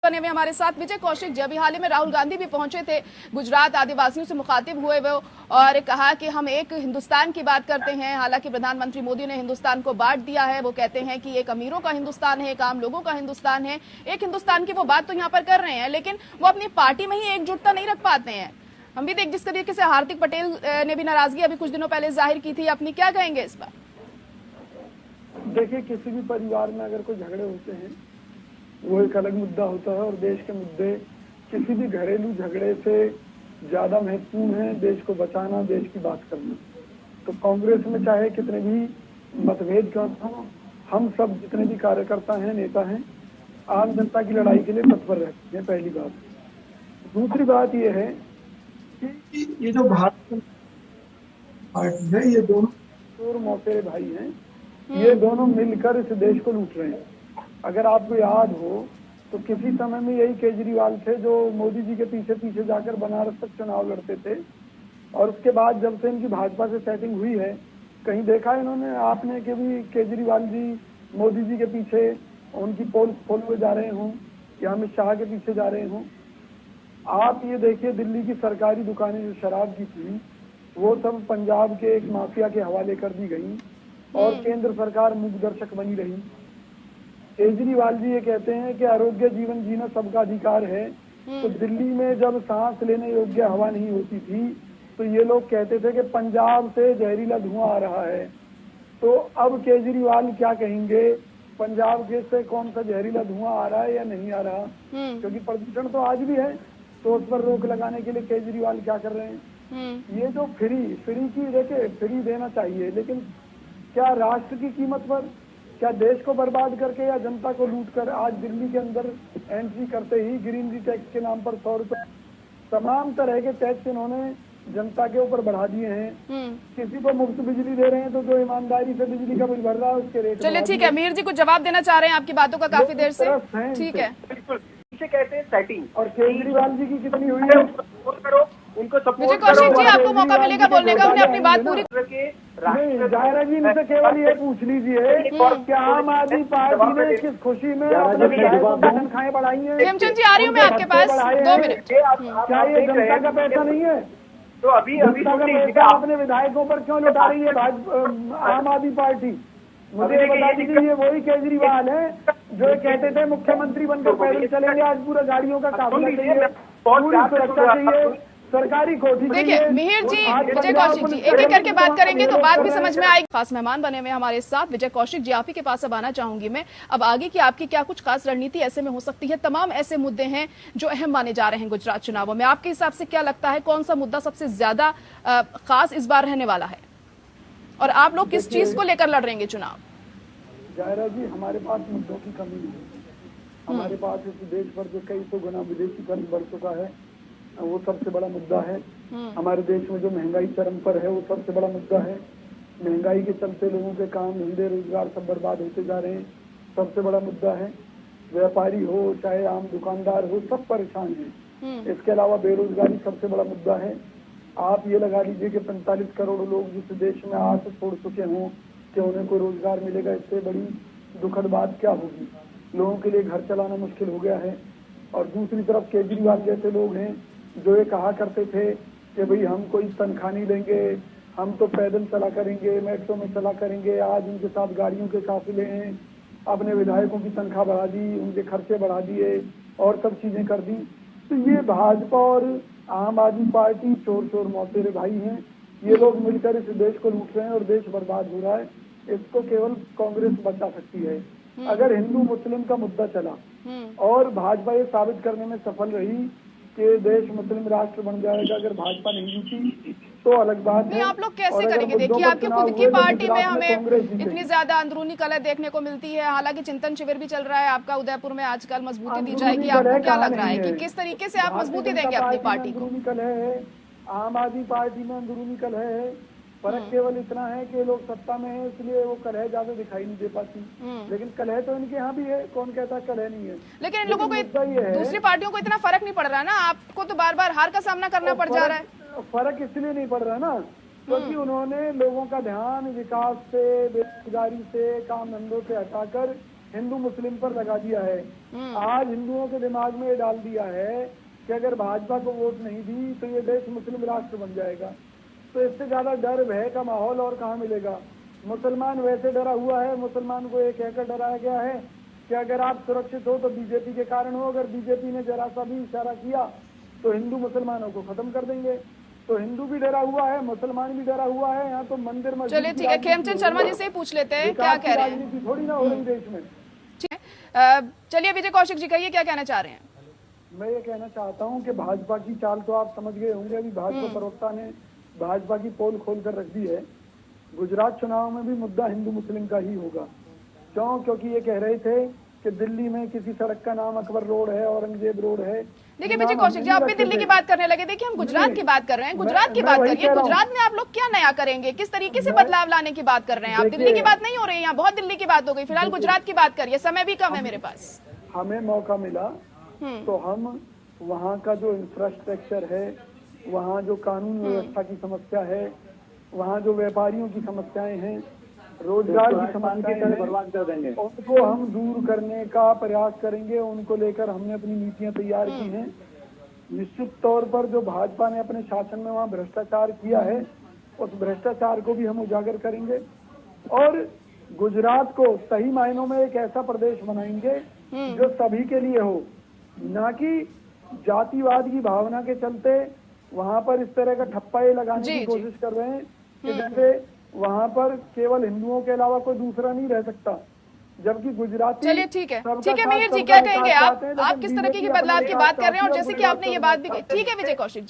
बने हुए हमारे साथ विजय कौशिक जी। अभी हाल ही में राहुल गांधी भी पहुंचे थे गुजरात, आदिवासियों से मुखातिब हुए वो और कहा कि हम एक हिंदुस्तान की बात करते हैं। हालांकि प्रधानमंत्री मोदी ने हिंदुस्तान को बांट दिया है। वो कहते हैं कि एक अमीरों का हिंदुस्तान है, एक आम लोगों का हिंदुस्तान है। एक हिंदुस्तान की वो बात तो यहाँ पर कर रहे हैं, लेकिन वो अपनी पार्टी में ही एकजुटता नहीं रख पाते हैं। हम भी देख जिस तरीके से हार्दिक पटेल ने भी नाराजगी अभी कुछ दिनों पहले जाहिर की थी, अपनी क्या कहेंगे इस पर? देखिए, किसी भी परिवार में अगर कोई झगड़े होते हैं वो एक अलग मुद्दा होता है, और देश के मुद्दे किसी भी घरेलू झगड़े से ज्यादा महत्वपूर्ण है देश को बचाना, देश की बात करना। तो कांग्रेस में चाहे कितने भी मतभेद क्यों हो, हम सब जितने भी कार्यकर्ता हैं, नेता हैं, आम जनता की लड़ाई के लिए तत्पर रहते हैं, पहली बात। दूसरी बात यह है कि ये जो भारतीय पार्टी है, ये दोनों और मौतेरे भाई हैं, ये दोनों मिलकर इस देश को लूट रहे हैं। अगर आपको याद हो तो किसी समय में यही केजरीवाल थे जो मोदी जी के पीछे पीछे जाकर बनारस तक चुनाव लड़ते थे, और उसके बाद जब से इनकी भाजपा से सेटिंग हुई है, कहीं देखा इन्होंने आपने कि भी केजरीवाल जी मोदी जी के पीछे उनकी पोल हुए जा रहे हों या अमित शाह के पीछे जा रहे हों? आप ये देखिए, दिल्ली की सरकारी दुकानें जो शराब की थी वो सब पंजाब के एक माफिया के हवाले कर दी गई और केंद्र सरकार मूक दर्शक बनी रही। केजरीवाल जी ये कहते हैं कि आरोग्य जीवन जीना सबका अधिकार है, तो दिल्ली में जब सांस लेने योग्य हवा नहीं होती थी तो ये लोग कहते थे कि पंजाब से जहरीला धुआं आ रहा है। तो अब केजरीवाल क्या कहेंगे, पंजाब के से कौन सा जहरीला धुआं आ रहा है या नहीं आ रहा? क्योंकि प्रदूषण तो आज भी है, तो उस पर रोक लगाने के लिए केजरीवाल क्या कर रहे हैं? ये जो फ्री की, देखिए फ्री देना चाहिए, लेकिन क्या राष्ट्र की कीमत पर, क्या देश को बर्बाद करके या जनता को लूट कर? आज दिल्ली के अंदर एंट्री करते ही ग्रीनरी टैक्स के नाम पर 100 रुपए तमाम तरह के टैक्स इन्होंने जनता के ऊपर बढ़ा दिए हैं। किसी को मुफ्त बिजली दे रहे हैं तो जो ईमानदारी से बिजली का बिल भर रहा है उसके रेट। चलिए ठीक है, मीर जी कुछ जवाब देना चाह रहे हैं आपकी बातों का काफी देर से। ठीक है, कहते हैं सेटिंग, और केजरीवाल जी की कितनी हुई है? उनको विजय कौशिक जी आपको मौका मिलेगा बोलने का, उन्हें अपनी बात पूरी। जायरा जी इनसे केवल ये पूछ लीजिए क्या आम आदमी पार्टी ने किस खुशी में अपने विधायकों को तनख्वाहें बढ़ाई हैं? हेमचंद जी आ रही हूँ मैं आपके पास, 2 मिनट। क्या ये जनता का पैसा नहीं है? तो अभी जनता का पैसा अपने विधायकों पर क्यों लुटा रही है आम आदमी पार्टी? मुझे ये बता दीजिए, ये वही केजरीवाल है जो कहते थे मुख्यमंत्री बनकर पैदल चलेंगे, आज पूरा गाड़ियों का काफिला चाहिए, पूरी सुरक्षा चाहिए, सरकारी कोठी। देखिए मिहिर जी, विजय कौशिक जी एक एक करके बात करेंगे तो बात भी समझ में आएगी। खास मेहमान बने हुए हमारे साथ विजय कौशिक जी, आप ही के पास अब आना चाहूंगी मैं। अब आगे की आपकी क्या कुछ खास रणनीति ऐसे में हो सकती है? तमाम ऐसे मुद्दे हैं जो अहम माने जा रहे हैं गुजरात चुनावों में, आपके हिसाब से क्या लगता है कौन सा मुद्दा सबसे ज्यादा खास इस बार रहने वाला है, और आप लोग किस चीज को लेकर लड़ रहे हैं चुनाव? जायरा जी, हमारे पास मुद्दों की कमी नहीं है। हमारे पास इस देश पर जो कई सौ गुना विदेशी कर्ज बढ़ चुका है वो सबसे बड़ा मुद्दा है। हमारे देश में जो महंगाई चरम पर है वो सबसे बड़ा मुद्दा है। महंगाई के चलते लोगों के काम धंधे रोजगार सब बर्बाद होते जा रहे हैं, सबसे बड़ा मुद्दा है। व्यापारी हो चाहे आम दुकानदार हो, सब परेशान हैं। इसके अलावा बेरोजगारी सबसे बड़ा मुद्दा है। आप ये लगा लीजिए कि 45 करोड़ लोग जिस देश में आस छोड़ चुके हों कि उन्हें कोई रोजगार मिलेगा, इससे बड़ी दुखद बात क्या होगी? लोगों के लिए घर चलाना मुश्किल हो गया है। और दूसरी तरफ केजरीवाल जैसे लोग हैं जो ये कहा करते थे कि भाई हम कोई तनख्वाह नहीं लेंगे, हम तो पैदल चला करेंगे, मेट्रो में चला करेंगे। आज उनके साथ गाड़ियों के काफिले हैं, अपने विधायकों की तनख्वाह बढ़ा दी, उनके खर्चे बढ़ा दिए और सब चीजें कर दी। तो ये भाजपा और आम आदमी पार्टी चोर मौतेरे भाई हैं। ये लोग मिलकर इस देश को लूट रहे हैं और देश बर्बाद हो रहा है। इसको केवल कांग्रेस बचा सकती है। अगर हिंदू मुस्लिम का मुद्दा चला और भाजपा ये साबित करने में सफल रही कि देश मुस्लिम राष्ट्र बन जाएगा, अगर भाजपा नहीं जीती तो अलग बात है। आप लोग कैसे करेंगे? देखिए आपकी खुद की पार्टी में हमें इतनी ज्यादा अंदरूनी कलह देखने को मिलती है, हालांकि चिंतन शिविर भी चल रहा है आपका उदयपुर में आजकल, मजबूती दी जाएगी। आपको क्या लग रहा है कि किस तरीके से आप मजबूती देंगे अपनी पार्टी को? अंदरूनी कलह है, आम आदमी पार्टी में अंदरूनी कलह है। फर्क केवल इतना है कि लोग सत्ता में है इसलिए वो कलह ज्यादा दिखाई नहीं दे पाती, लेकिन कलह तो इनके यहाँ भी है। कौन कहता है कलह नहीं है? लेकिन इन लोगों को दूसरी पार्टियों को इतना फर्क नहीं पड़ रहा है ना, आपको तो बार बार हार का सामना करना पड़ जा रहा है। फर्क इसलिए नहीं पड़ रहा ना क्योंकि उन्होंने लोगों का ध्यान विकास से, बेरोजगारी से, काम धंधों से हटाकर हिंदू मुस्लिम पर लगा दिया है। आज हिंदुओं के दिमाग में ये डाल दिया है कि अगर भाजपा को वोट नहीं दी तो ये देश मुस्लिम राष्ट्र बन जाएगा। तो इससे ज्यादा डर भय का माहौल और कहाँ मिलेगा। मुसलमान वैसे डरा हुआ है, मुसलमान को ये कहकर डराया गया है कि अगर आप सुरक्षित हो तो बीजेपी के कारण हो, अगर बीजेपी ने जरा सा भी इशारा किया तो हिंदू मुसलमानों को खत्म कर देंगे। तो हिंदू भी डरा हुआ है, मुसलमान भी डरा हुआ है। यहाँ तो मंदिर मस्जिद चलिए ठीक है, खेमचंद शर्मा जी से ही पूछ लेते हैं क्या कह रहे हैं। राजनीति थोड़ी ना हो रही देश में। ठीक है, चलिए विजय कौशिक जी कहिए क्या कहना चाह रहे हैं। मैं ये कहना चाहता हूँ कि भाजपा की चाल तो आप समझ गए होंगे। अभी भाजपा प्रवक्ता ने भाजपा की पोल खोल कर रख दी है। गुजरात चुनाव में भी मुद्दा हिंदू मुस्लिम का ही होगा। क्यों? क्योंकि ये कह रहे थे कि दिल्ली में किसी सड़क का नाम अकबर रोड है, औरंगजेब रोड है। देखिए विजय कौशिक जी, आप भी दिल्ली की बात करने लगे। देखिए हम गुजरात की बात कर रहे हैं, गुजरात की बात करिए। गुजरात में आप लोग क्या नया करेंगे, किस तरीके से बदलाव लाने की बात कर रहे हैं आप? दिल्ली की बात नहीं हो रही है, यहाँ बहुत दिल्ली की बात हो गई। फिलहाल गुजरात की बात करिए, समय भी कम है मेरे पास। हमें मौका मिला तो हम वहाँ का जो इंफ्रास्ट्रक्चर है, वहाँ जो कानून व्यवस्था की समस्या है, वहाँ जो व्यापारियों की समस्याएं हैं, रोजगार की समस्याएं बर्बाद कर देंगे, उनको हम दूर करने का प्रयास करेंगे। उनको लेकर हमने अपनी नीतियां तैयार की हैं। निश्चित तौर पर जो भाजपा ने अपने शासन में वहाँ भ्रष्टाचार किया है, उस भ्रष्टाचार को भी हम उजागर करेंगे और गुजरात को सही मायनों में एक ऐसा प्रदेश बनाएंगे जो सभी के लिए हो, ना कि जातिवाद की भावना के चलते वहाँ पर इस तरह का ठप्पा ये लगाने की कोशिश कर रहे हैं कि जैसे वहाँ पर केवल हिंदुओं के अलावा कोई दूसरा नहीं रह सकता, जबकि गुजराती। चलिए ठीक है मिहिर जी, क्या कहेंगे आप किस तरह की बदलाव की बात कर रहे हैं और जैसे कि आपने ये बात भी कही। ठीक है विजय कौशिक।